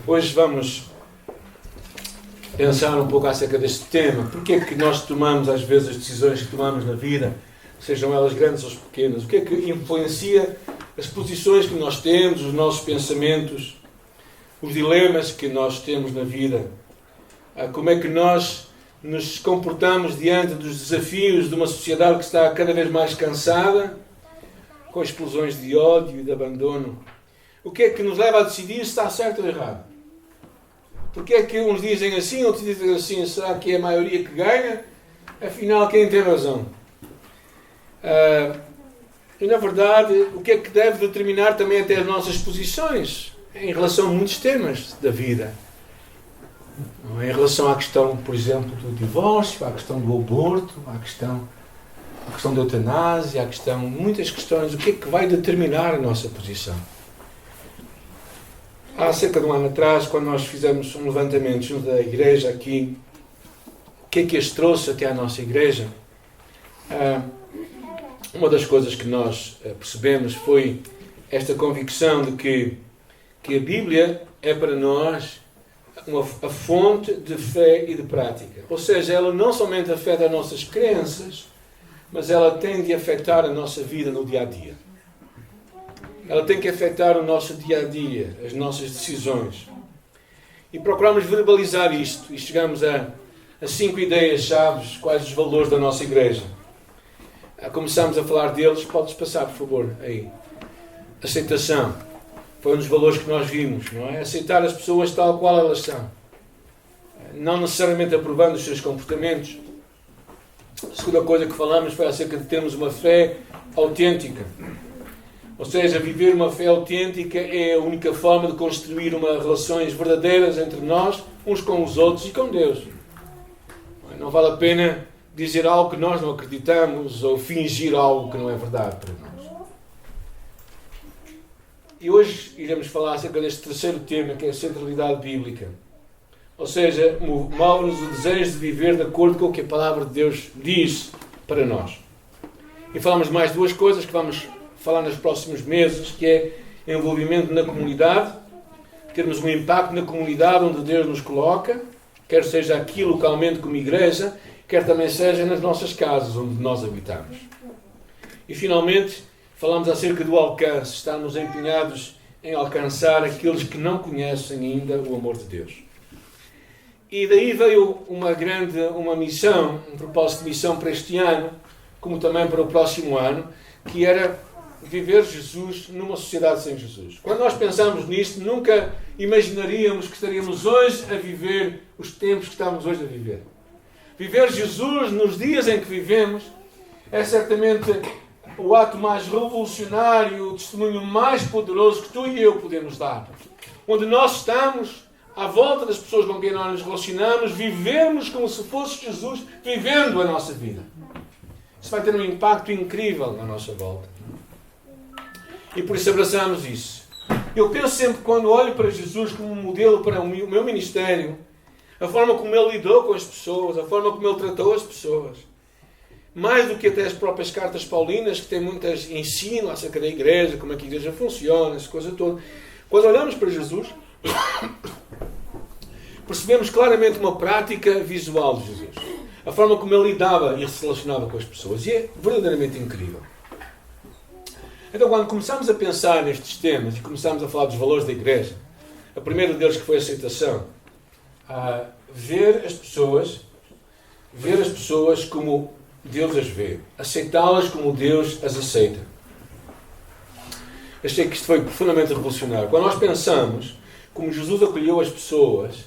Hoje vamos pensar um pouco acerca deste tema. Porque é que nós tomamos às vezes as decisões que tomamos na vida, sejam elas grandes ou pequenas? O que é que influencia as posições que nós temos, os nossos pensamentos, os dilemas que nós temos na vida? Como é que nós nos comportamos diante dos desafios de uma sociedade que está cada vez mais cansada, com explosões de ódio e de abandono? O que é que nos leva a decidir se está certo ou errado? Porque é que uns dizem assim, outros dizem assim? Será que é a maioria que ganha? Afinal, quem tem razão? E na verdade, o que é que deve determinar também até as nossas posições em relação a muitos temas da vida? Em relação à questão, por exemplo, do divórcio, à questão do aborto, à questão da eutanásia, muitas questões. O que é que vai determinar a nossa posição? Há cerca de um ano atrás, quando nós fizemos um levantamento junto da igreja aqui, o que é que as trouxe até à nossa igreja? Uma das coisas que nós percebemos foi esta convicção de que a Bíblia é para nós a fonte de fé e de prática. Ou seja, ela não somente afeta as nossas crenças, mas ela tem de afetar a nossa vida no dia-a-dia. Ela tem que afetar o nosso dia-a-dia, as nossas decisões. E procuramos verbalizar isto e chegamos a 5 ideias-chave, quais os valores da nossa igreja. Começamos a falar deles, podes passar, por favor, aí. Aceitação. Foi um dos valores que nós vimos, não é? Aceitar as pessoas tal qual elas são. Não necessariamente aprovando os seus comportamentos. A segunda coisa que falamos foi acerca de termos uma fé autêntica. Ou seja, viver uma fé autêntica é a única forma de construir relações verdadeiras entre nós, uns com os outros e com Deus. Não vale a pena dizer algo que nós não acreditamos ou fingir algo que não é verdade para nós. E hoje iremos falar acerca deste terceiro tema, que é a centralidade bíblica. Ou seja, move-nos o desejo de viver de acordo com o que a palavra de Deus diz para nós. E falamos mais duas coisas que vamos falar nos próximos meses, que é envolvimento na comunidade, termos um impacto na comunidade onde Deus nos coloca, quer seja aqui localmente como igreja, quer também seja nas nossas casas onde nós habitamos. E finalmente, falamos acerca do alcance, estamos empenhados em alcançar aqueles que não conhecem ainda o amor de Deus. E daí veio uma missão, um propósito de missão para este ano, como também para o próximo ano, que era viver Jesus numa sociedade sem Jesus. Quando nós pensamos nisto, nunca imaginaríamos que estaríamos hoje a viver os tempos que estamos hoje a viver. Viver Jesus nos dias em que vivemos é certamente o ato mais revolucionário, o testemunho mais poderoso que tu e eu podemos dar. Onde nós estamos, à volta das pessoas com quem nós nos relacionamos, vivemos como se fosse Jesus vivendo a nossa vida. Isso vai ter um impacto incrível na nossa volta. E por isso abraçamos isso. Eu penso sempre, quando olho para Jesus como um modelo para o meu ministério, a forma como ele lidou com as pessoas, a forma como ele tratou as pessoas, mais do que até as próprias cartas paulinas, que têm muitas ensino acerca da igreja, como é que a igreja funciona, essa coisa toda. Quando olhamos para Jesus, percebemos claramente uma prática visual de Jesus. A forma como ele lidava e se relacionava com as pessoas. E é verdadeiramente incrível. Então, quando começamos a pensar nestes temas e começamos a falar dos valores da igreja, o primeiro deles que foi a aceitação, ver as pessoas como Deus as vê, aceitá-las como Deus as aceita. Achei que isto foi profundamente revolucionário. Quando nós pensamos como Jesus acolheu as pessoas,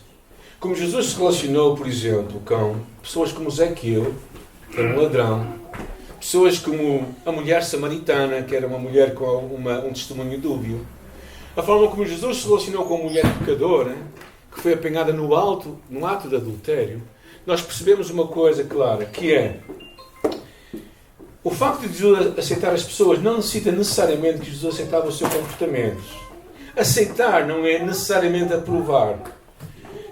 como Jesus se relacionou, por exemplo, com pessoas como Zaqueu, que era um ladrão, pessoas como a mulher samaritana, que era uma mulher com um testemunho dúbio, a forma como Jesus se relacionou com a mulher pecadora, que foi apanhada no ato de adultério, nós percebemos uma coisa clara, que é o facto de Jesus aceitar as pessoas não necessita necessariamente que Jesus aceitava o seu comportamento. Aceitar não é necessariamente aprovar.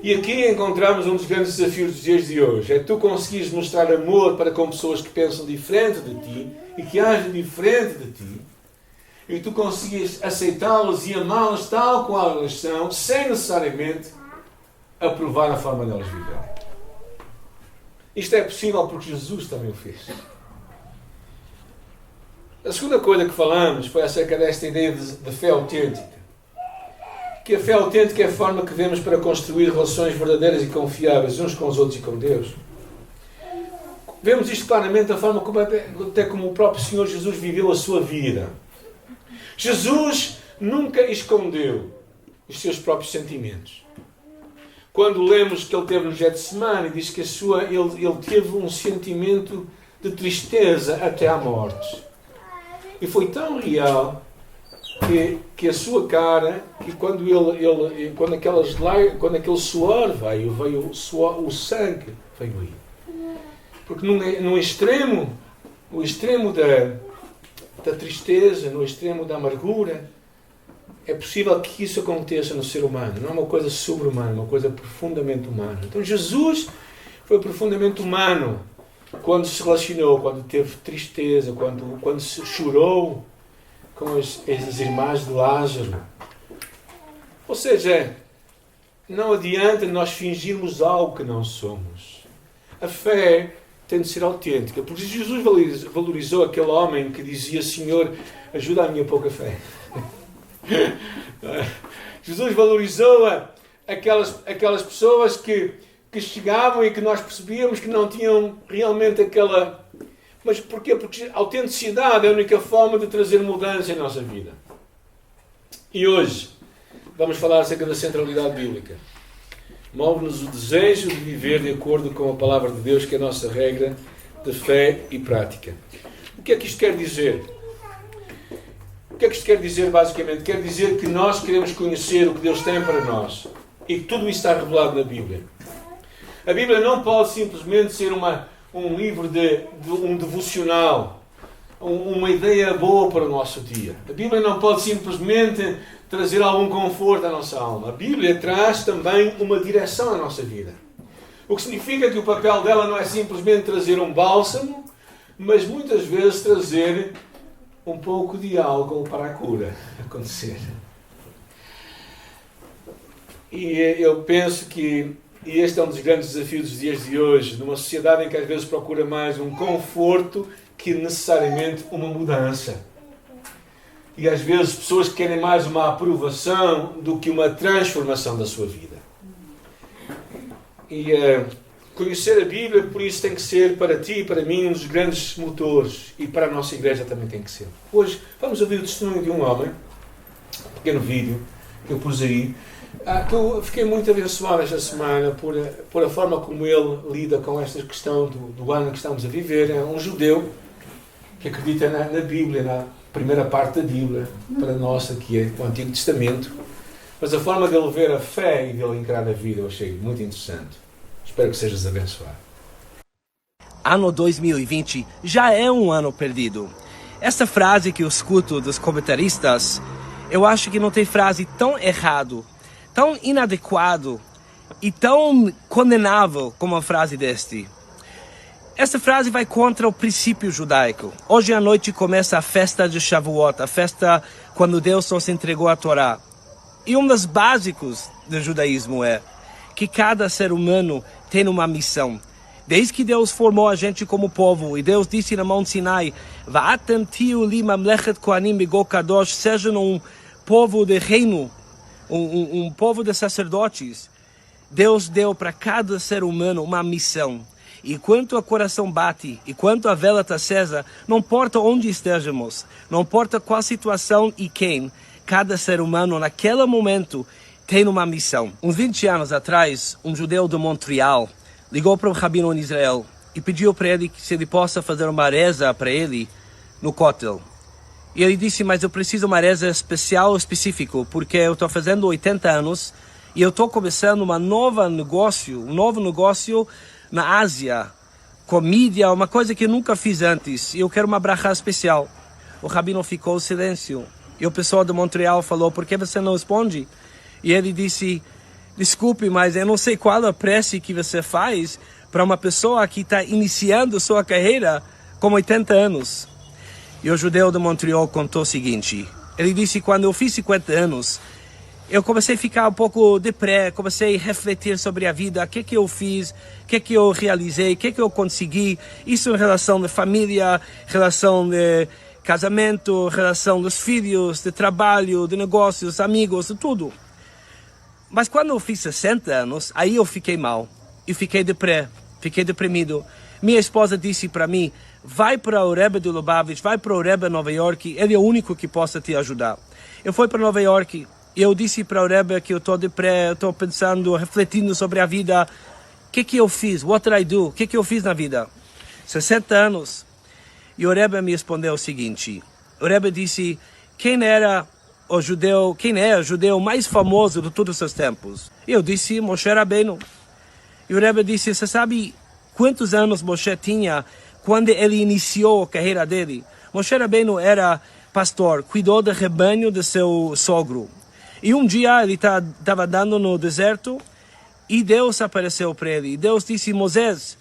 E aqui encontramos um dos grandes desafios dos dias de hoje. É tu conseguires mostrar amor para com pessoas que pensam diferente de ti e que agem diferente de ti. e tu conseguires aceitá-las e amá-las tal qual elas são, sem necessariamente aprovar a forma delas viverem. Isto é possível porque Jesus também o fez. A segunda coisa que falamos foi acerca desta ideia de fé autêntica. Que a fé autêntica é a forma que vemos para construir relações verdadeiras e confiáveis uns com os outros e com Deus. Vemos isto claramente da forma como até como o próprio Senhor Jesus viveu a sua vida. Jesus nunca escondeu os seus próprios sentimentos. Quando lemos que ele teve no Getsemane, diz que ele teve um sentimento de tristeza até à morte. E foi tão real que a sua cara, que quando aquele suor veio o sangue veio aí. Porque no extremo, o extremo da tristeza, no extremo da amargura, é possível que isso aconteça no ser humano. Não é uma coisa sobre-humana, é uma coisa profundamente humana. Então Jesus foi profundamente humano quando se relacionou, quando teve tristeza, quando se chorou com as irmãs de Lázaro. Ou seja, não adianta nós fingirmos algo que não somos. A fé tem de ser autêntica, porque Jesus valorizou aquele homem que dizia: Senhor, ajuda a minha pouca fé. Jesus valorizou aquelas pessoas que chegavam e que nós percebíamos que não tinham realmente aquela... Mas porquê? Porque a autenticidade é a única forma de trazer mudança em nossa vida. E hoje vamos falar acerca da centralidade bíblica. Move-nos o desejo de viver de acordo com a palavra de Deus, que é a nossa regra de fé e prática. O que é que isto quer dizer? O que é que isto quer dizer, basicamente? Quer dizer que nós queremos conhecer o que Deus tem para nós. E que tudo isso está revelado na Bíblia. A Bíblia não pode simplesmente ser um livro um devocional, uma ideia boa para o nosso dia. A Bíblia não pode simplesmente trazer algum conforto à nossa alma. A Bíblia traz também uma direção à nossa vida. O que significa que o papel dela não é simplesmente trazer um bálsamo, mas muitas vezes trazer um pouco de álcool para a cura acontecer. E eu penso que este é um dos grandes desafios dos dias de hoje, numa sociedade em que às vezes procura mais um conforto que necessariamente uma mudança. E às vezes pessoas querem mais uma aprovação do que uma transformação da sua vida. E conhecer a Bíblia, por isso, tem que ser para ti e para mim um dos grandes motores. E para a nossa igreja também tem que ser. Hoje vamos ouvir o testemunho de um homem, um pequeno vídeo que eu pus aí, que eu fiquei muito abençoado esta semana por a forma como ele lida com esta questão do ano que estamos a viver. É um judeu que acredita na Bíblia, na primeira parte da Bíblia, para nós aqui é o Antigo Testamento. Mas a forma dele ver a fé e dele encarar a vida eu achei muito interessante. Espero que sejas abençoado. Ano 2020 já é um ano perdido. Essa frase que eu escuto dos comentaristas, eu acho que não tem frase tão errado, tão inadequado e tão condenável como a frase deste. Essa frase vai contra o princípio judaico. Hoje à noite começa a festa de Shavuot, a festa quando Deus nos entregou a Torá. E um dos básicos do judaísmo é que cada ser humano tem uma missão. Desde que Deus formou a gente como povo, e Deus disse na Monte Sinai, Va'atem tihu li mamlechet kohanim begol kadosh, sejam um povo de reino, um povo de sacerdotes. Deus deu para cada ser humano uma missão. E quanto o coração bate, e quanto a vela está acesa, não importa onde estejamos, não importa qual situação e quem, cada ser humano naquele momento tem uma missão. Uns 20 anos atrás, um judeu de Montreal ligou para um rabino em Israel e pediu para ele que se ele possa fazer uma reza para ele no Kotel. E ele disse, mas eu preciso de uma reza especial, específico, porque eu estou fazendo 80 anos e eu estou começando um novo negócio na Ásia, com mídia, uma coisa que eu nunca fiz antes, e eu quero uma brachá especial. O rabino ficou em silêncio. E o pessoal de Montreal falou, por que você não responde? E ele disse, desculpe, mas eu não sei qual a prece que você faz para uma pessoa que está iniciando sua carreira com 80 anos. E o judeu de Montreal contou o seguinte. Ele disse, quando eu fiz 50 anos, eu comecei a ficar um pouco deprê, comecei a refletir sobre a vida, o que eu fiz, o que eu realizei, o que eu consegui. Isso em relação de família, relação de casamento, relação dos filhos, de trabalho, de negócios, amigos, de tudo. Mas quando eu fiz 60 anos, aí eu fiquei mal. Eu fiquei deprê, fiquei deprimido. Minha esposa disse para mim, vai para o Rebbe de Lubavitch, vai para o Rebbe Nova York, ele é o único que possa te ajudar. Eu fui para Nova York e eu disse para o Rebbe que eu estou deprê, eu estou pensando, refletindo sobre a vida. O que eu fiz? What did I do? O que eu fiz na vida? 60 anos. E o Rebbe me respondeu o seguinte. O Rebbe disse, quem é o judeu mais famoso de todos os tempos? E eu disse, Moshe Rabbeinu. E o Rebbe disse, você sabe quantos anos Moshe tinha quando ele iniciou a carreira dele? Moshe Rabbeinu era pastor, cuidou do rebanho de seu sogro. E um dia ele estava andando no deserto e Deus apareceu para ele. E Deus disse, Moisés,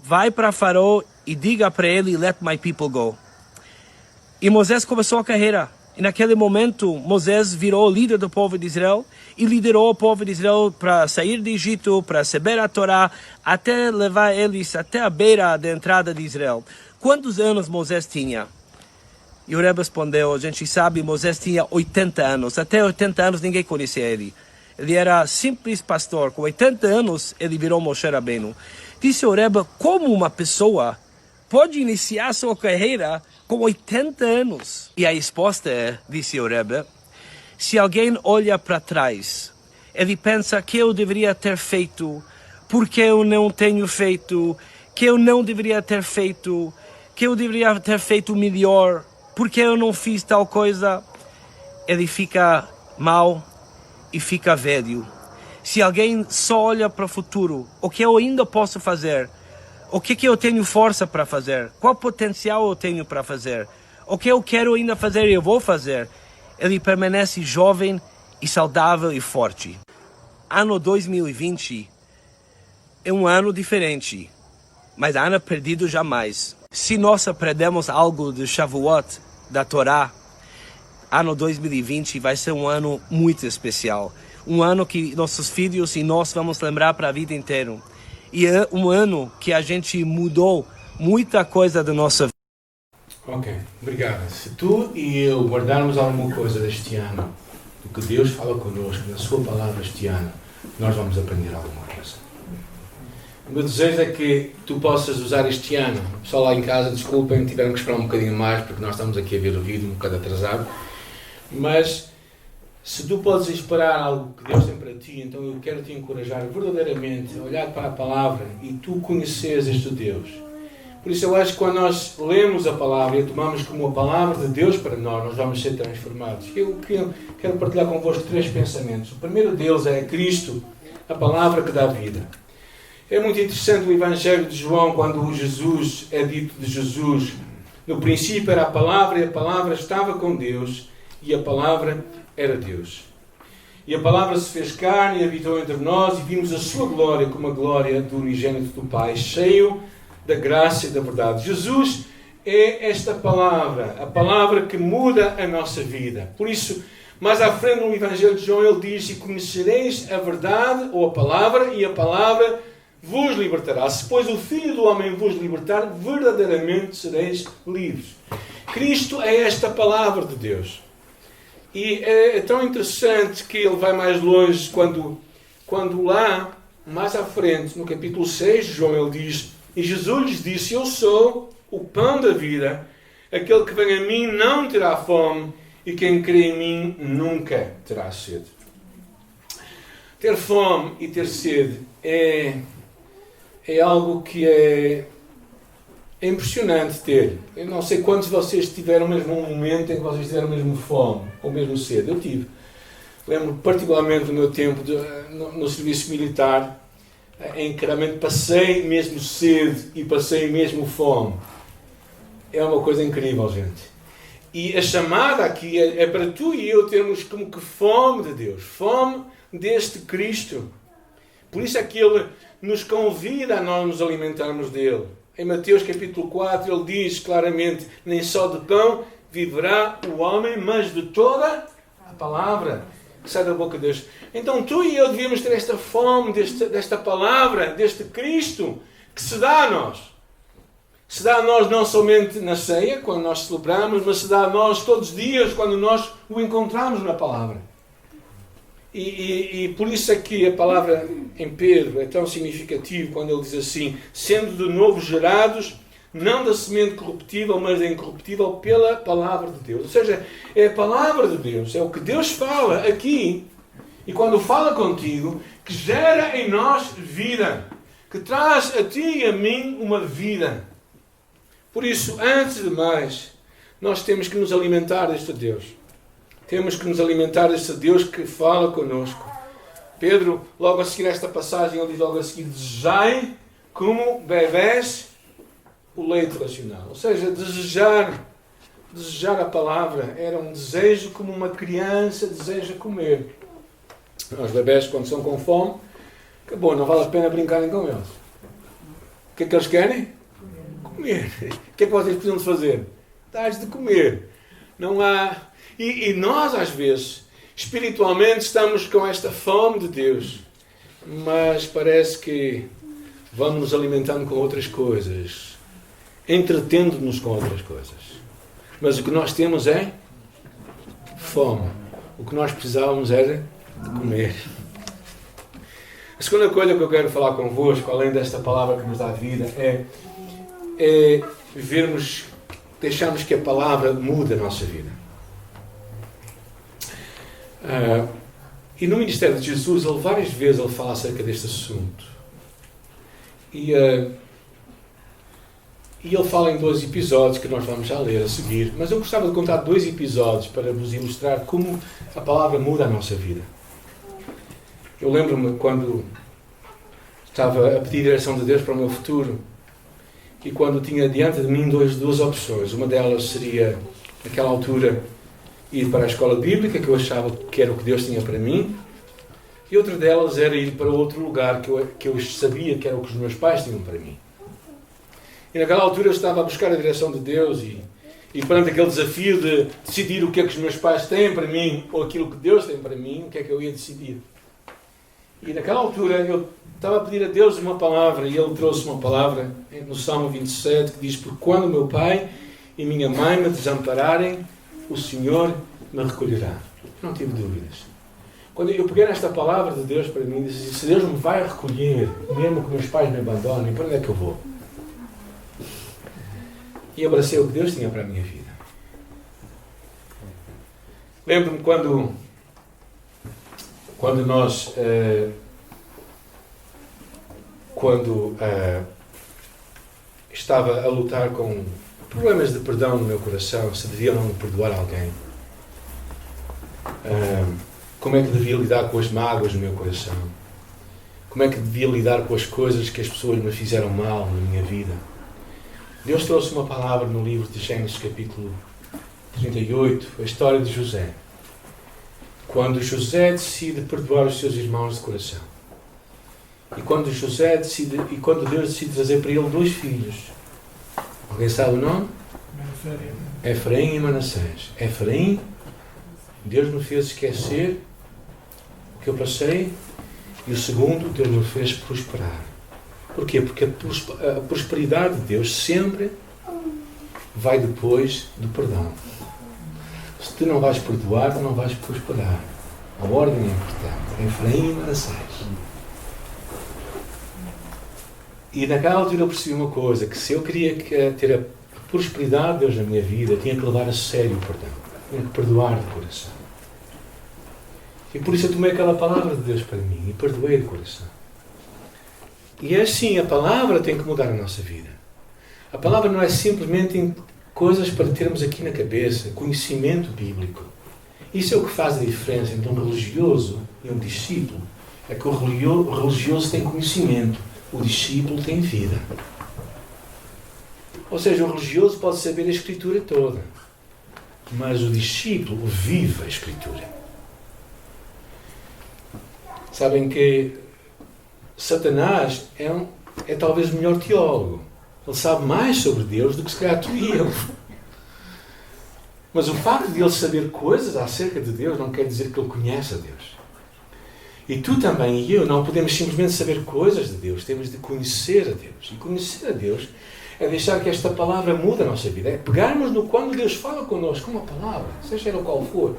vai para Faraó e diga para ele, let my people go. E Moisés começou a carreira. E naquele momento, Moisés virou líder do povo de Israel e liderou o povo de Israel para sair do Egito, para receber a Torá, até levar eles até a beira da entrada de Israel. Quantos anos Moisés tinha? E o Rebbe respondeu, a gente sabe, Moisés tinha 80 anos. Até 80 anos ninguém conhecia ele. Ele era simples pastor. Com 80 anos, ele virou Moshe Rabbeinu. Disse o Rebbe, como uma pessoa pode iniciar sua carreira com 80 anos? E a resposta é, disse o Rebbe, se alguém olha para trás, ele pensa que eu deveria ter feito, porque eu não tenho feito, que eu não deveria ter feito, que eu deveria ter feito melhor, porque eu não fiz tal coisa, ele fica mal e fica velho. Se alguém só olha para o futuro, o que eu ainda posso fazer, o que eu tenho força para fazer, qual potencial eu tenho para fazer, o que eu quero ainda fazer e eu vou fazer, ele permanece jovem e saudável e forte. Ano 2020 é um ano diferente, mas ano perdido jamais. Se nós aprendemos algo do Shavuot, da Torá, ano 2020 vai ser um ano muito especial. Um ano que nossos filhos e nós vamos lembrar para a vida inteira. E é um ano que a gente mudou muita coisa da nossa vida. Ok, obrigado. Se tu e eu guardarmos alguma coisa deste ano, do que Deus fala connosco, na sua palavra este ano, nós vamos aprender alguma coisa. O meu desejo é que tu possas usar este ano. Pessoal lá em casa, desculpem, tiveram que esperar um bocadinho mais, porque nós estamos aqui a ver o vídeo um bocado atrasado. Mas, se tu podes esperar algo que Deus tem para ti, então eu quero te encorajar verdadeiramente a olhar para a palavra e tu conheceres este Deus. Por isso eu acho que quando nós lemos a palavra e a tomamos como a palavra de Deus para nós vamos ser transformados. Eu quero partilhar convosco 3 pensamentos. O primeiro deles é Cristo, a palavra que dá vida. É muito interessante o Evangelho de João, quando Jesus é dito de Jesus. No princípio era a palavra e a palavra estava com Deus e a palavra era Deus. E a palavra se fez carne e habitou entre nós e vimos a sua glória como a glória do unigênito do Pai, cheio da graça e da verdade. Jesus é esta palavra, a palavra que muda a nossa vida. Por isso, mais à frente no Evangelho de João ele diz, e conhecereis a verdade ou a palavra e a palavra vos libertará. Se pois o Filho do Homem vos libertar, verdadeiramente sereis livres. Cristo é esta palavra de Deus. E é tão interessante que ele vai mais longe quando lá, mais à frente, no capítulo 6 de João, ele diz, e Jesus lhes disse, eu sou o pão da vida, aquele que vem a mim não terá fome, e quem crê em mim nunca terá sede. Ter fome e ter sede é algo que é impressionante ter. Eu não sei quantos de vocês tiveram mesmo um momento em que vocês tiveram mesmo fome, ou mesmo sede. Eu tive. Lembro particularmente do meu tempo no serviço militar, em que realmente passei mesmo sede e passei mesmo fome. É uma coisa incrível, gente. E a chamada aqui é para tu e eu termos como que fome de Deus, fome deste Cristo. Por isso é que Ele nos convida a nós nos alimentarmos dele. Em Mateus capítulo 4, ele diz claramente: nem só de pão viverá o homem, mas de toda a palavra que sai da boca de Deus. Então tu e eu devíamos ter esta fome desta palavra, deste Cristo, que se dá a nós. Se dá a nós não somente na ceia, quando nós celebramos, mas se dá a nós todos os dias, quando nós o encontramos na palavra. E por isso é que a palavra em Pedro é tão significativa quando ele diz assim: sendo de novo gerados, não da semente corruptível, mas da incorruptível, pela palavra de Deus. Ou seja, é a palavra de Deus, é o que Deus fala aqui, e quando fala contigo, que gera em nós vida, que traz a ti e a mim uma vida. Por isso, antes de mais, nós temos que nos alimentar deste Deus. Temos que nos alimentar deste Deus que fala connosco. Pedro, logo a seguir esta passagem, ele diz logo a seguir: desejai como bebés o leite racional. Ou seja, desejar a palavra era um desejo como uma criança deseja comer. Os bebés, quando estão com fome, acabou, não vale a pena brincarem com eles. O que é que eles querem? Comer. O que é que vocês precisam de fazer? Dar-lhes de comer. Não há... E nós, às vezes, espiritualmente, estamos com esta fome de Deus, mas parece que vamos nos alimentando com outras coisas, entretendo-nos com outras coisas. Mas o que nós temos é fome. O que nós precisávamos era de comer. A segunda coisa que eu quero falar convosco, além desta palavra que nos dá vida, é vivermos, deixarmos que a palavra mude a nossa vida. E no ministério de Jesus, ele várias vezes ele fala acerca deste assunto. E ele fala em 2 episódios que nós vamos já ler a seguir. Mas eu gostava de contar 2 episódios para vos ilustrar como a palavra muda a nossa vida. Eu lembro-me quando estava a pedir direção de Deus para o meu futuro, e quando tinha diante de mim duas opções. Uma delas seria, naquela altura, ir para a escola bíblica, que eu achava que era o que Deus tinha para mim, e outra delas era ir para outro lugar que eu sabia que era o que os meus pais tinham para mim. E naquela altura eu estava a buscar a direção de Deus e perante aquele desafio de decidir o que é que os meus pais têm para mim ou aquilo que Deus tem para mim, o que é que eu ia decidir. E naquela altura eu estava a pedir a Deus uma palavra e Ele trouxe uma palavra no Salmo 27 que diz: porque quando meu pai e minha mãe me desampararem, o Senhor me recolherá. Não tive dúvidas. Quando eu peguei nesta palavra de Deus para mim, disse: se Deus me vai recolher, mesmo que meus pais me abandonem, para onde é que eu vou? E abracei o que Deus tinha para a minha vida. Lembro-me quando nós estava a lutar com problemas de perdão no meu coração, se devia ou não perdoar alguém, como é que devia lidar com as mágoas no meu coração, como é que devia lidar com as coisas que as pessoas me fizeram mal na minha vida. Deus trouxe uma palavra no livro de Gênesis capítulo 38, a história de José. Quando José decide perdoar os seus irmãos de coração. E quando Deus decide trazer para ele 2 filhos. Alguém sabe o nome? Efraim e Manassés. Efraim, Deus me fez esquecer o que eu passei. E o segundo, Deus me fez prosperar. Porquê? Porque a prosperidade de Deus sempre vai depois do perdão. Se tu não vais perdoar, tu não vais prosperar. A ordem é importante. Efraim e Manassés. E naquela altura eu percebi uma coisa, que se eu queria ter a prosperidade de Deus na minha vida, eu tinha que levar a sério o perdão. Tinha que perdoar de coração. E por isso eu tomei aquela palavra de Deus para mim e perdoei de coração. E é assim, a palavra tem que mudar a nossa vida. A palavra não é simplesmente coisas para termos aqui na cabeça, conhecimento bíblico. Isso é o que faz a diferença entre um religioso e um discípulo. É que o religioso tem conhecimento, o discípulo tem vida. Ou seja, o religioso pode saber a Escritura toda, mas o discípulo vive a Escritura. Sabem que Satanás é talvez o melhor teólogo. Ele sabe mais sobre Deus do que se calhar tu e eu. Mas o facto de ele saber coisas acerca de Deus não quer dizer que ele conhece a Deus. E tu também e eu não podemos simplesmente saber coisas de Deus. Temos de conhecer a Deus. E conhecer a Deus é deixar que esta palavra mude a nossa vida. É pegarmos no quando Deus fala connosco com uma palavra, seja ela qual for.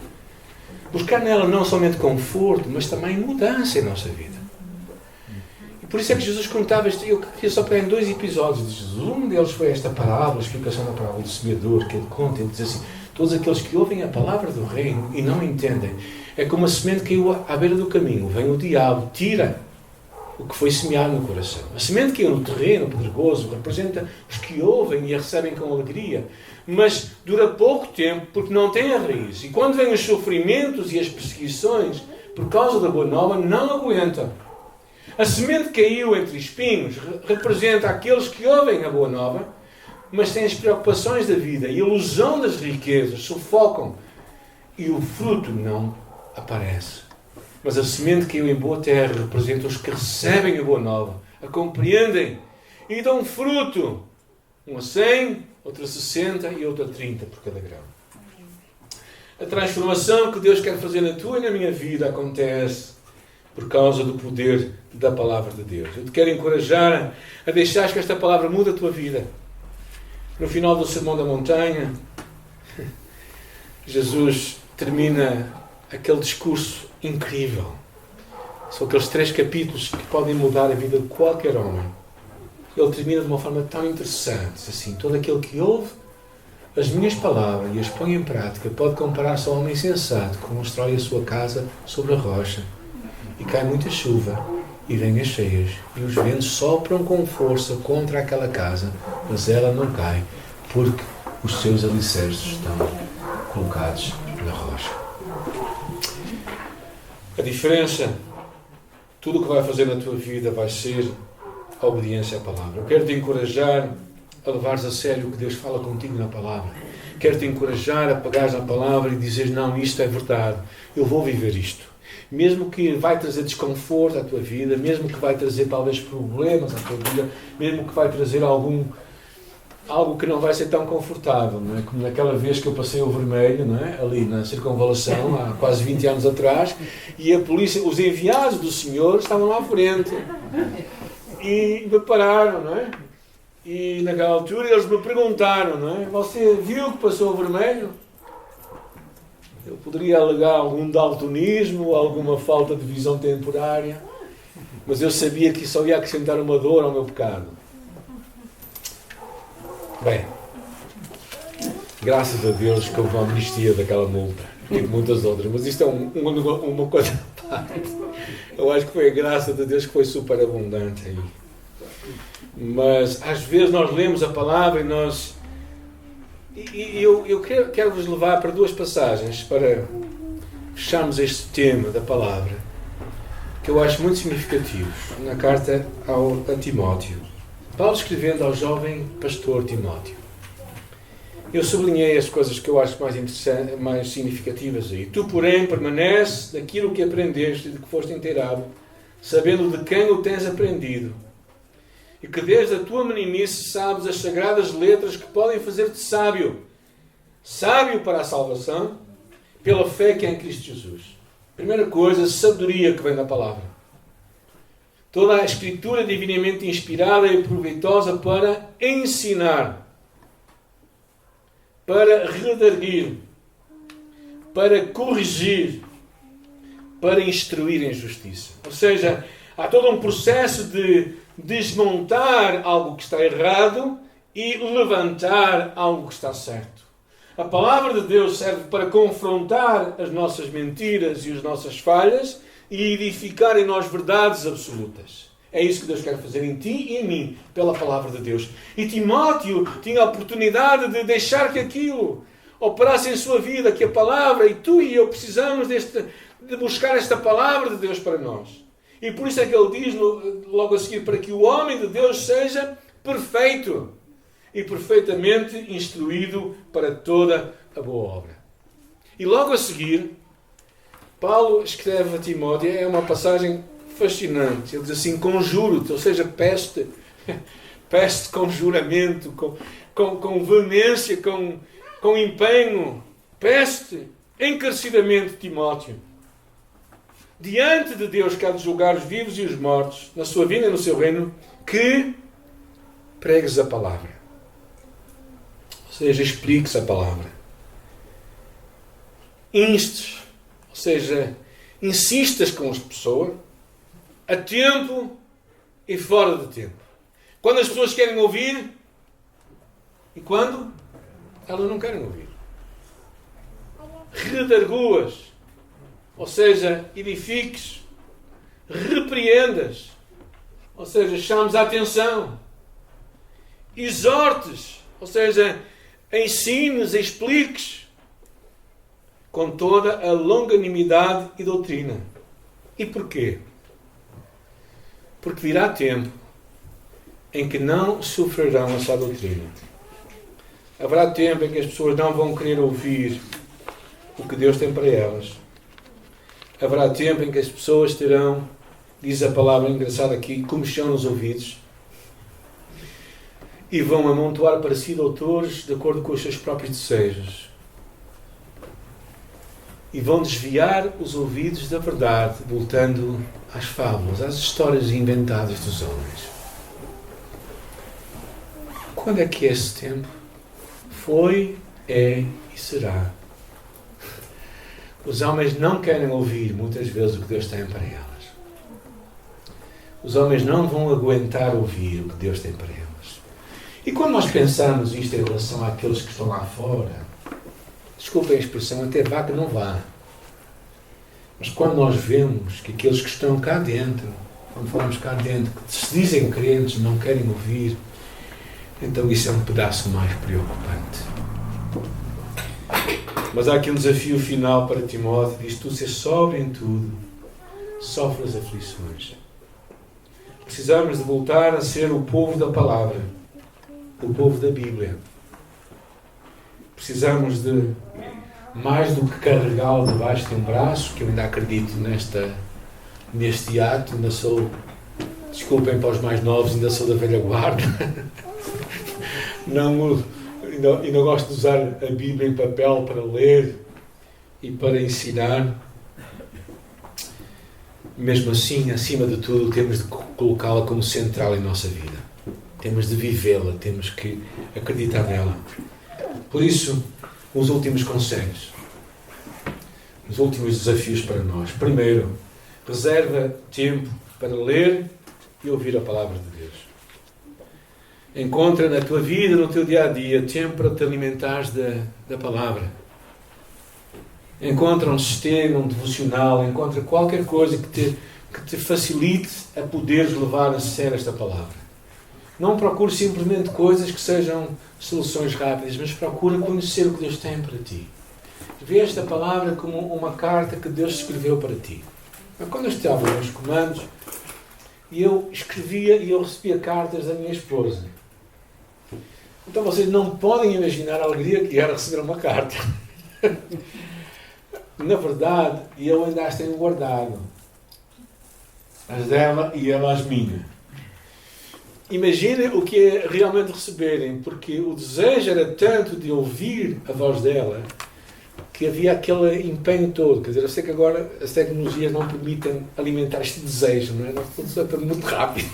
Buscar nela não somente conforto, mas também mudança em nossa vida. E por isso é que Jesus contava isto. Eu queria só pegar em 2 episódios de Jesus. Um deles foi esta parábola, a explicação da parábola do semeador, que ele conta. Ele diz assim: todos aqueles que ouvem a palavra do reino e não entendem, é como a semente que caiu à beira do caminho. Vem o diabo, tira o que foi semeado no coração. A semente que caiu no terreno pedregoso representa os que ouvem e a recebem com alegria, mas dura pouco tempo porque não tem a raiz. E quando vêm os sofrimentos e as perseguições por causa da boa nova, não aguentam. A semente que caiu entre espinhos representa aqueles que ouvem a boa nova, mas têm as preocupações da vida e a ilusão das riquezas, sufocam e o fruto não aparece. Mas a semente que caiu em boa terra representa os que recebem a boa nova, a compreendem e dão fruto. Um a 100, outro a 60 e outro a 30 por cada grão. A transformação que Deus quer fazer na tua e na minha vida acontece por causa do poder da palavra de Deus. Eu te quero encorajar a deixar que esta palavra mude a tua vida. No final do Sermão da Montanha, Jesus termina aquele discurso incrível. São aqueles 3 capítulos que podem mudar a vida de qualquer homem. Ele termina de uma forma tão interessante. Assim, todo aquele que ouve as minhas palavras e as põe em prática pode comparar-se ao homem sensato que constrói a sua casa sobre a rocha. E cai muita chuva, e vem as cheias, e os ventos sopram com força contra aquela casa, mas ela não cai, porque os seus alicerces estão colocados na rocha. A diferença, tudo o que vai fazer na tua vida vai ser a obediência à palavra. Eu quero te encorajar a levares a sério o que Deus fala contigo na palavra. Quero te encorajar a pegares na palavra e dizeres: não, isto é verdade, eu vou viver isto. Mesmo que vai trazer desconforto à tua vida, mesmo que vai trazer talvez problemas à tua vida, mesmo que vai trazer algo que não vai ser tão confortável, não é? Como naquela vez que eu passei o vermelho, não é? Ali na circunvalação, há quase 20 anos atrás, e a polícia, os enviados do Senhor estavam lá à frente e me pararam, não é? E naquela altura eles me perguntaram, não é? Você viu que passou o vermelho? Eu poderia alegar algum daltonismo, alguma falta de visão temporária, mas eu sabia que só ia acrescentar uma dor ao meu pecado. Bem, graças a Deus que houve uma amnistia daquela multa e de muitas outras, mas isto é uma coisa à parte. Eu acho que foi a graça de Deus que foi super abundante aí. Mas às vezes nós lemos a palavra e nós... E eu quero vos levar para 2 passagens para fecharmos este tema da palavra, que eu acho muito significativos, na carta a Timóteo. Paulo escrevendo ao jovem pastor Timóteo. Eu sublinhei as coisas que eu acho mais interessantes, mais significativas aí. Tu, porém, permanece naquilo que aprendeste e de que foste inteirado, sabendo de quem o tens aprendido, e que desde a tua meninice sabes as sagradas letras que podem fazer-te sábio. Sábio para a salvação, pela fé que é em Cristo Jesus. Primeira coisa, sabedoria que vem da palavra. Toda a Escritura é divinamente inspirada e proveitosa para ensinar, para redarguir, para corrigir, para instruir em justiça. Ou seja, há todo um processo de desmontar algo que está errado e levantar algo que está certo. A palavra de Deus serve para confrontar as nossas mentiras e as nossas falhas e edificar em nós verdades absolutas. É isso que Deus quer fazer em ti e em mim, pela palavra de Deus. E Timóteo tinha a oportunidade de deixar que aquilo operasse em sua vida, que a palavra, e tu e eu precisamos de buscar esta palavra de Deus para nós. E por isso é que ele diz logo a seguir, para que o homem de Deus seja perfeito e perfeitamente instruído para toda a boa obra. E logo a seguir, Paulo escreve a Timóteo, é uma passagem fascinante. Ele diz assim: conjuro-te, ou seja, peço-te, Peço-te com juramento, com veemência, com empenho. Peço-te encarecidamente, Timóteo, diante de Deus que há de julgar os vivos e os mortos, na sua vinda e no seu reino, que pregues a palavra. Ou seja, expliques a palavra. Instes, ou seja, insistas com as pessoas, a tempo e fora de tempo. Quando as pessoas querem ouvir e quando elas não querem ouvir. Redarguas, ou seja, edifiques, repreendas, ou seja, chames a atenção, exortes, ou seja, ensines, expliques, com toda a longanimidade e doutrina. E porquê? Porque virá tempo em que não sofrerão essa doutrina. Haverá tempo em que as pessoas não vão querer ouvir o que Deus tem para elas. Haverá tempo em que as pessoas terão, diz a palavra engraçada aqui, comichão nos ouvidos, e vão amontoar para si doutores de acordo com os seus próprios desejos. E vão desviar os ouvidos da verdade, voltando às fábulas, às histórias inventadas dos homens. Quando é que é esse tempo? Foi, é e será. Os homens não querem ouvir muitas vezes o que Deus tem para elas. Os homens não vão aguentar ouvir o que Deus tem para elas. E quando nós pensamos isto em relação àqueles que estão lá fora, desculpem a expressão, até vaca não vá. Mas quando nós vemos que aqueles que estão cá dentro, quando falamos cá dentro, que se dizem crentes, não querem ouvir, então isso é um pedaço mais preocupante. Mas há aqui um desafio final para Timóteo. Diz: tu ser sóbrio em tudo, sofre as aflições. Precisamos de voltar a ser o povo da palavra, o povo da Bíblia. Precisamos de mais do que carregá-lo debaixo de um braço, que eu ainda acredito neste ato. Ainda sou, desculpem para os mais novos, ainda sou da velha guarda. Ainda gosto de usar a Bíblia em papel para ler e para ensinar. Mesmo assim, acima de tudo, temos de colocá-la como central em nossa vida. Temos de vivê-la, temos que acreditar nela. Por isso, os últimos conselhos, os últimos desafios para nós. Primeiro, reserva tempo para ler e ouvir a palavra de Deus. Encontra na tua vida, no teu dia-a-dia, tempo para te alimentares da palavra. Encontra um sistema, um devocional, encontra qualquer coisa que te facilite a poderes levar a sério esta palavra. Não procure simplesmente coisas que sejam soluções rápidas, mas procura conhecer o que Deus tem para ti. Vê esta palavra como uma carta que Deus escreveu para ti. Quando eu estava nos comandos, eu escrevia e eu recebia cartas da minha esposa. Então vocês não podem imaginar a alegria que era receber uma carta. Na verdade, eu ainda as tenho guardado. As dela e ela as minhas. Imaginem o que é realmente receberem, porque o desejo era tanto de ouvir a voz dela, que havia aquele empenho todo. Quer dizer, eu sei que agora as tecnologias não permitem alimentar este desejo, não é? Nós tudo é muito rápido.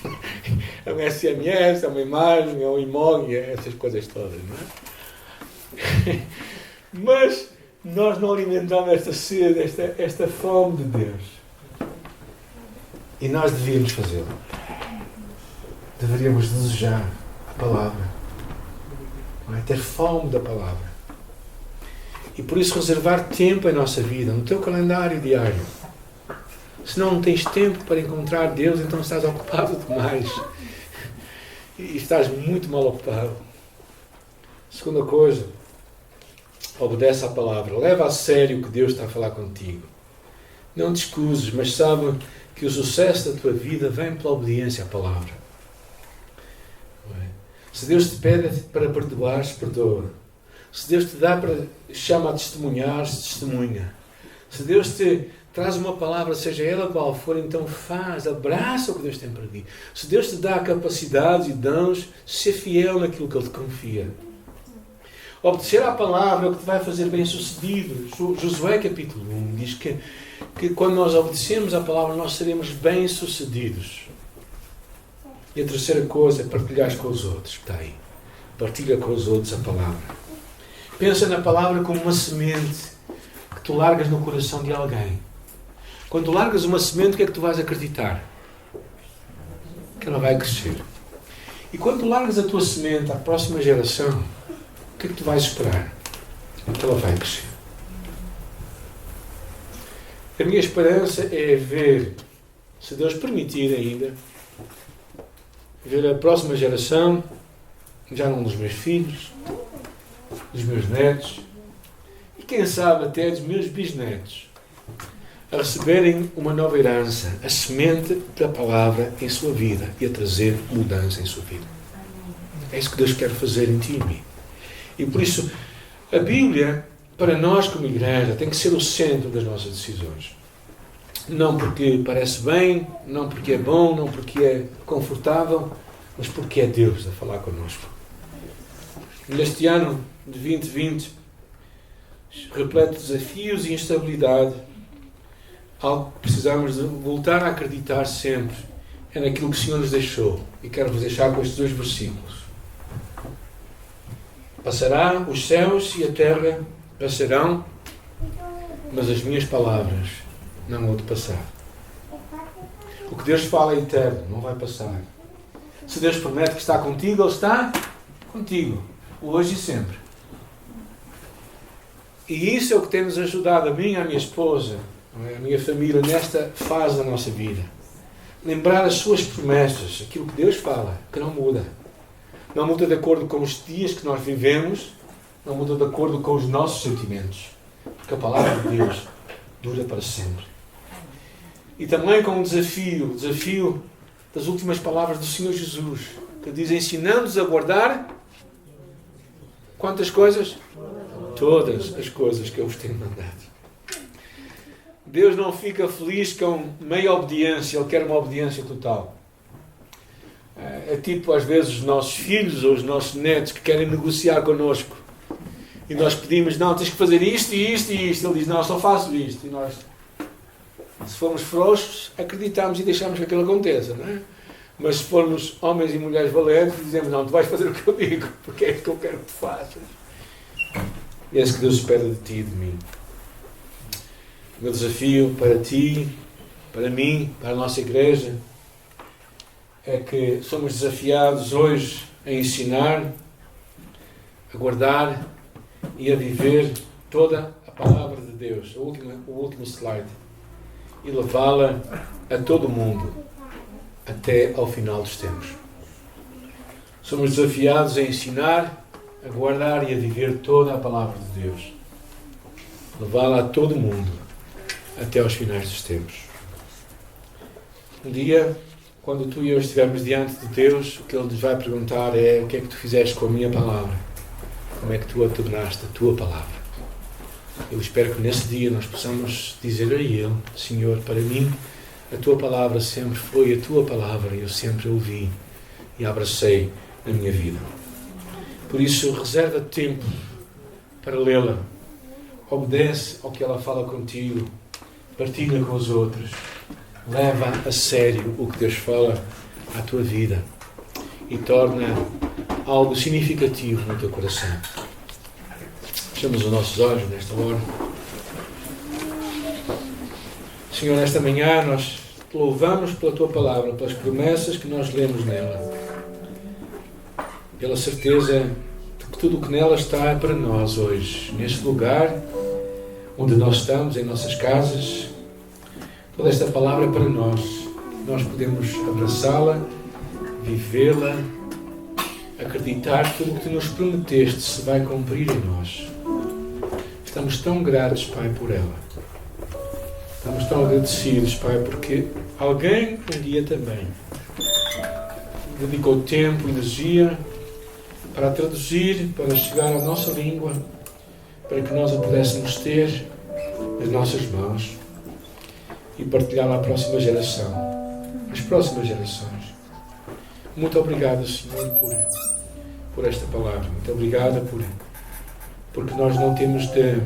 É um SMS, é uma imagem, é um emoji, é essas coisas todas, não é? Mas nós não alimentamos esta sede, esta fome de Deus. E nós devíamos fazê-lo. Deveríamos desejar a palavra. Não é? Ter fome da palavra. E por isso reservar tempo em nossa vida, no teu calendário diário. Se não tens tempo para encontrar Deus, então estás ocupado demais. E estás muito mal ocupado. Segunda coisa, obedece à palavra. Leva a sério o que Deus está a falar contigo. Não te escuses, mas sabe que o sucesso da tua vida vem pela obediência à palavra. Se Deus te pede para perdoares, perdoa. Se Deus te chama a testemunhar, testemunha. Se Deus te traz uma palavra, seja ela qual for, então faz, abraça o que Deus tem para ti. Se Deus te dá capacidades e dons, ser fiel naquilo que Ele te confia. Obedecer à palavra é o que te vai fazer bem-sucedido. Josué capítulo 1 diz que quando nós obedecemos à palavra, nós seremos bem-sucedidos. E a terceira coisa é partilhar com os outros. Está aí. Partilha com os outros a palavra. Pensa na palavra como uma semente que tu largas no coração de alguém. Quando tu largas uma semente, o que é que tu vais acreditar? Que ela vai crescer. E quando tu largas a tua semente à próxima geração, o que é que tu vais esperar? Que ela vai crescer. A minha esperança é ver, se Deus permitir ainda, ver a próxima geração, já não dos meus filhos, dos meus netos, e quem sabe até dos meus bisnetos, a receberem uma nova herança, a semente da palavra em sua vida e a trazer mudança em sua vida. É isso que Deus quer fazer em ti e em mim. E por isso, a Bíblia, para nós como igreja, tem que ser o centro das nossas decisões. Não porque parece bem, não porque é bom, não porque é confortável, mas porque é Deus a falar connosco. Neste ano de 2020, repleto de desafios e instabilidade, algo que precisamos de voltar a acreditar sempre é naquilo que o Senhor nos deixou. E quero vos deixar com estes 2 versículos. Passará os céus e a terra passarão, mas as minhas palavras não vão de passar. O que Deus fala é eterno, não vai passar. Se Deus promete que está contigo, Ele está contigo, hoje e sempre. E isso é o que tem nos ajudado, a mim e a minha esposa, a minha família, nesta fase da nossa vida. Lembrar as suas promessas, aquilo que Deus fala, que não muda. Não muda de acordo com os dias que nós vivemos, não muda de acordo com os nossos sentimentos. Porque a palavra de Deus dura para sempre. E também com o desafio das últimas palavras do Senhor Jesus, que diz, ensinando-nos a guardar quantas coisas? Todas as coisas que eu vos tenho mandado. Deus não fica feliz com meia obediência, Ele quer uma obediência total. É tipo, às vezes, os nossos filhos ou os nossos netos que querem negociar connosco. E nós pedimos, não, tens que fazer isto e isto e isto. Ele diz, não, só faço isto. E nós, se formos frouxos, acreditamos e deixamos que aquilo aconteça, não é? Mas se formos homens e mulheres valentes, dizemos, não, tu vais fazer o que eu digo, porque é isso que eu quero que tu faças. E é isso que Deus espera de ti e de mim. O meu desafio para ti, para mim, para a nossa igreja, é que somos desafiados hoje a ensinar, a guardar e a viver toda a palavra de Deus, o último slide, e levá-la a todo o mundo, até ao final dos tempos. Somos desafiados a ensinar, a guardar e a viver toda a palavra de Deus, levá-la a todo o mundo, até aos finais dos tempos. Um dia, quando tu e eu estivermos diante de Deus, o que Ele nos vai perguntar é: o que é que tu fizeste com a minha palavra? Como é que tu a tornaste a tua palavra? Eu espero que nesse dia nós possamos dizer a Ele: Senhor, para mim a tua palavra sempre foi a tua palavra e eu sempre a ouvi e a abracei na minha vida. Por isso, reserva tempo para lê-la. Obedece ao que ela fala contigo. Partilha com os outros. Leva a sério o que Deus fala à tua vida e torna algo significativo no teu coração. Fechamos os nossos olhos nesta hora. Senhor, nesta manhã nós te louvamos pela tua palavra, pelas promessas que nós lemos nela, pela certeza de que tudo o que nela está é para nós hoje, neste lugar onde nós estamos, em nossas casas. Toda esta palavra é para nós. Nós podemos abraçá-la, vivê-la, acreditar que tudo o que tu nos prometeste se vai cumprir em nós. Estamos tão gratos, Pai, por ela. Estamos tão agradecidos, Pai, porque alguém um dia também dedicou tempo e energia para traduzir, para chegar à nossa língua, para que nós a pudéssemos ter nas nossas mãos. e partilhá-la à próxima geração, as próximas gerações. Muito obrigado, Senhor, por esta palavra. Muito obrigado porque nós não temos de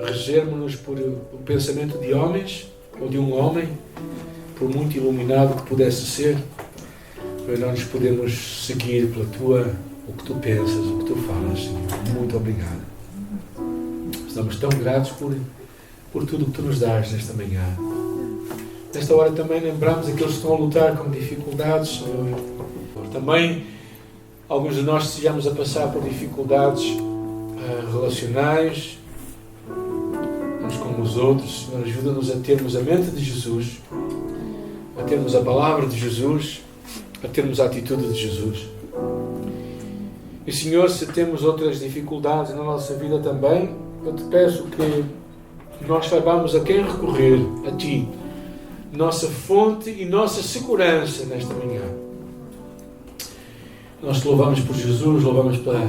regermos-nos por o pensamento de homens ou de um homem, por muito iluminado que pudesse ser, mas nós nos podemos seguir pela o que tu pensas, o que tu falas, Senhor. Muito obrigado. Estamos tão gratos por tudo o que tu nos dás nesta manhã. Nesta hora também lembramos aqueles que estão a lutar com dificuldades, Senhor. Também alguns de nós estejamos a passar por dificuldades relacionais uns com os outros. Senhor, ajuda-nos a termos a mente de Jesus, a termos a palavra de Jesus, a termos a atitude de Jesus. E, Senhor, se temos outras dificuldades na nossa vida também, eu te peço que nós saibamos a quem recorrer, a Ti, nossa fonte e nossa segurança nesta manhã. Nós te louvamos por Jesus, louvamos pela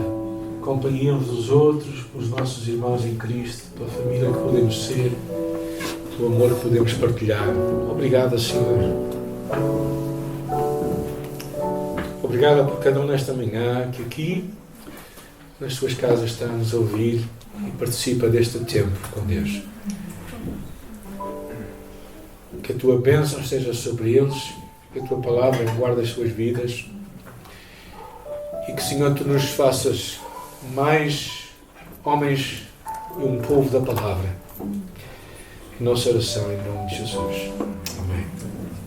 companhia uns dos outros, pelos nossos irmãos em Cristo, pela família que podemos ser, pelo amor que podemos partilhar. Obrigado, Senhor. Obrigado por cada um nesta manhã que aqui, nas suas casas, está a nos ouvir e participa deste tempo com Deus. Que a Tua bênção esteja sobre eles, que a Tua palavra guarde as suas vidas e que, Senhor, Tu nos faças mais homens e um povo da palavra. Em nossa oração, em nome de Jesus. Amém.